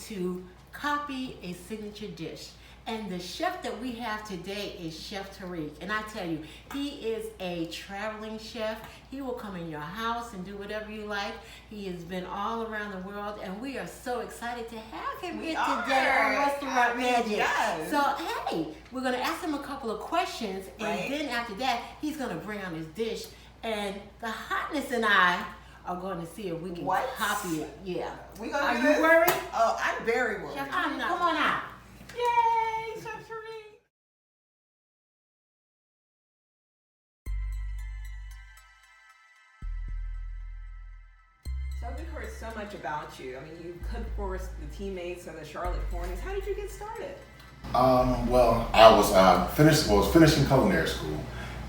to copy a signature dish. And the chef that we have today is Chef Terique. And I tell you, he is a traveling chef. He will come in your house and do whatever you like. He has been all around the world, and we are so excited to have him here today on Restaurant Magic. Yes. So, hey, we're going to ask him a couple of questions, and then after that, he's going to bring on his dish. And the hotness and I are going to see if we can copy it. Yeah. We gonna are do you this? worried? Oh, I'm very worried. Chef, come on out. Yay, Chef Terique. So we've heard so much about you. I mean, you cooked for the teammates of the Charlotte Hornets. How did you get started? Well, I was finishing culinary school,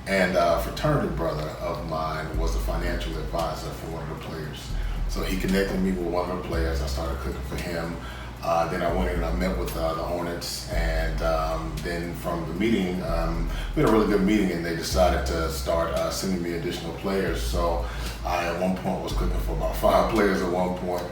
and a fraternity brother of mine was a financial advisor for one of the players. So he connected me with one of the players. I started cooking for him. Then I went in and I met with the Hornets, and then from the meeting, we had a really good meeting, and they decided to start sending me additional players. So I, at one point, was cooking for about 5 players at one point.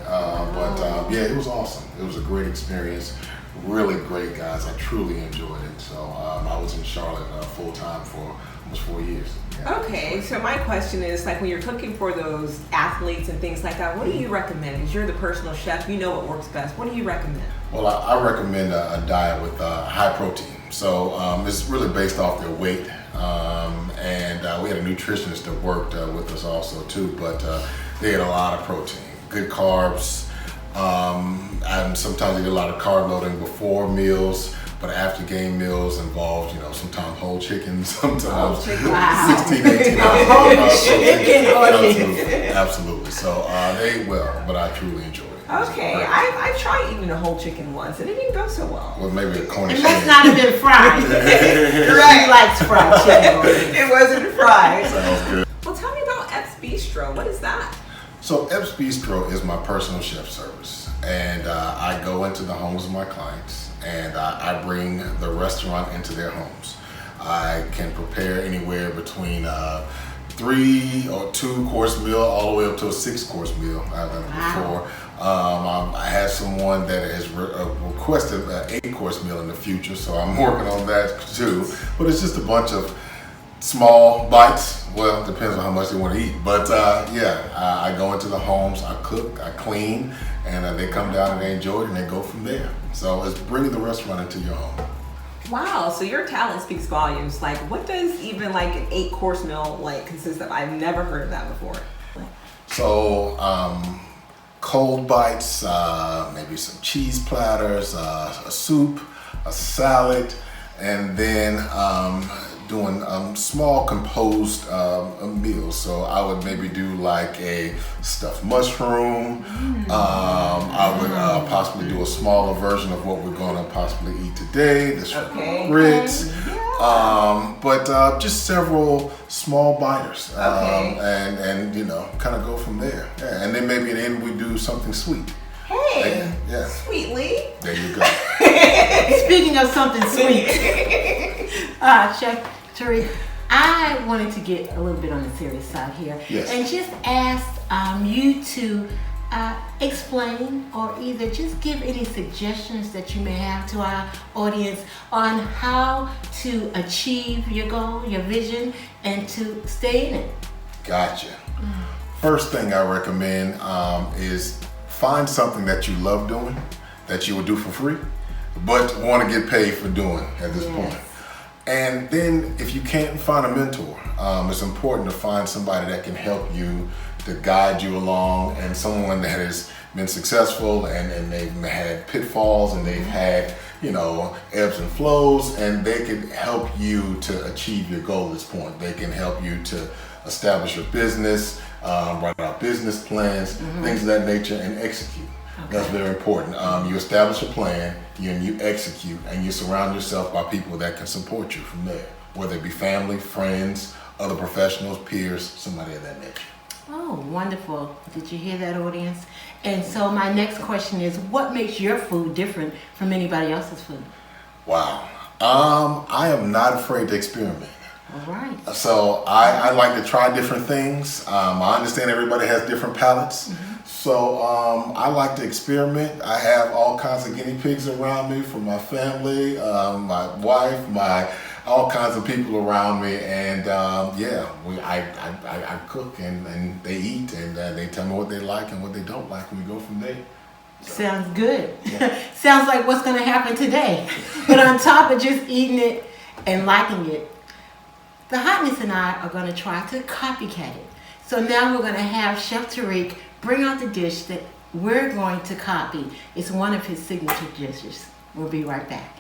Yeah, it was awesome. It was a great experience. Really great guys. I truly enjoyed it. So I was in Charlotte full time for almost 4 years. Yeah, okay, so my question is, like, when you're cooking for those athletes and things like that, what do you recommend? Because you're the personal chef, you know what works best. What do you recommend? Well, I recommend a diet with high protein. So it's really based off their weight. And we had a nutritionist that worked with us also too, but they had a lot of protein, good carbs. And sometimes they did a lot of carb loading before meals, but after game meals involved, sometimes whole chicken, sometimes 16, 18 hours. Absolutely. So they ate well, but I truly enjoyed it. Okay, I tried eating a whole chicken once, and it didn't go so well. Well, maybe a Cornish It must not have been fried. He likes fried chicken. It wasn't fried. Sounds good. Well, tell me about Epps Bistro. What is that? So Epps Bistro is my personal chef service, and I go into the homes of my clients, and I bring the restaurant into their homes. I can prepare anywhere between 3 or 2 course meal all the way up to a 6 course meal. I've done it before. I had someone that has requested an 8 course meal in the future, so I'm working on that too. But it's just a bunch of small bites. Well, it depends on how much they want to eat. But I go into the homes, I cook, I clean, and they come down and they enjoy it and they go from there. So it's bringing the restaurant into your home. Wow, so your talent speaks volumes. Like, what does even like an 8 course meal consist of? I've never heard of that before. So cold bites, maybe some cheese platters, a soup, a salad, and then doing small composed meals. So I would maybe do like a stuffed mushroom. I would possibly do a smaller version of what we're going to possibly eat today, the grits. But just several small biters, and kind of go from there. Yeah. And then maybe at the end we do something sweet. Hey, yeah. Sweetly. There you go. Speaking of something sweet, Chef Terique, I wanted to get a little bit on the serious side here, and just ask you to explain or either just give any suggestions that you may have to our audience on how to achieve your goal, your vision, and to stay in it. Gotcha. First thing I recommend is find something that you love doing, that you would do for free, but want to get paid for doing at this point. And then if you can't find a mentor, it's important to find somebody that can help you, to guide you along, and someone that has been successful and they've had pitfalls and they've had ebbs and flows, and they can help you to achieve your goal at this point. They can help you to establish your business, write out business plans, things of that nature, and execute. That's very important. You establish a plan, you execute, and you surround yourself by people that can support you from there, whether it be family, friends, other professionals, peers, somebody of that nature. Oh, wonderful. Did you hear that, audience? And so my next question is, what makes your food different from anybody else's food? Wow. I am not afraid to experiment. All right. So I like to try different things. I understand everybody has different palates. So I like to experiment. I have all kinds of guinea pigs around me from my family, my wife, all kinds of people around me, and I cook and they eat and they tell me what they like and what they don't like, and we go from there. So. Sounds good. Yeah. Sounds like what's going to happen today. But on top of just eating it and liking it, the Hotness and I are going to try to copycat it. So now we're going to have Chef Terique bring out the dish that we're going to copy. It's one of his signature dishes. We'll be right back.